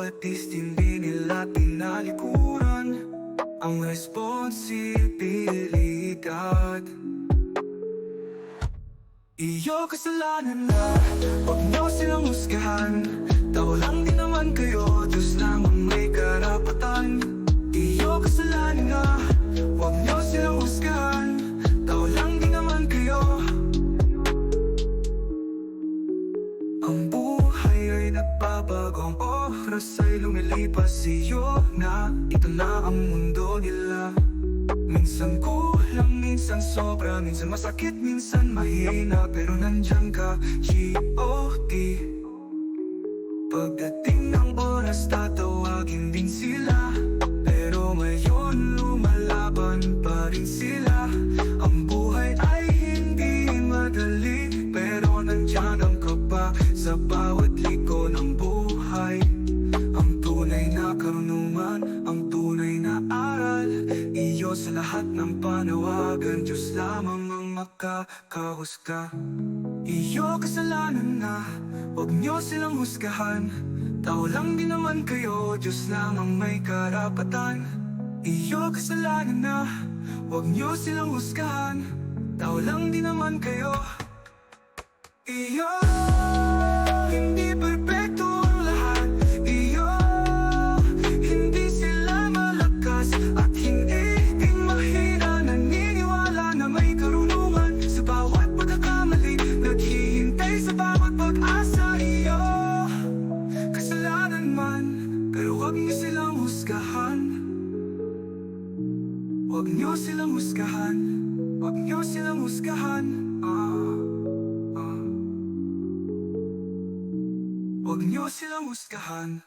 bawat is hindi nila tinalikuran ang responsibilidad. Iyo kasalanan na, huwag niyo silang husgahan. Tao lang din naman kayo, Diyos lang ang may karapatan. Iyo kasalanan na, huwag niyo silang husgahan. Tao lang din naman kayo. Ang buhay ay nagbabago, ang oras ay lumilipas. Iyo na, ito na ang mundo nila. Minsan kulang, minsan sobra, minsan masakit, minsan mahina, pero nandyan ka, G.O.D. Pagdating ng oras, tatawagin din sila, pero ngayon lumalaban pa rin sila. Ang buhay ay hindi madali, pero nandyan ang kaba sa bawat liko ng buhay. Ang tunay na karunungan, ang tunay na aral, iyo sa lahat ng panawagan, Diyos lamang ang makakahusga. Iyo kasalanan na, huwag niyo silang husgahan. Tao lang din naman kayo, Diyos lang ang may karapatan. Iyo kasalanan na, huwag niyo silang husgahan. Tao lang din naman kayo. Iyo, hindi perpekto ang lahat. Iyo, hindi sila malakas at hindi din mahina. Naniniwala na may karunungan sa bawat pagkakamali, naghihintay sa bawat pag-asa. Iyo, kasalanan man, pero huwag niyo silang husgahan. Huwag niyo silang husgahan. Huwag niyo silang husgahan. Huwag niyo silang husgahan.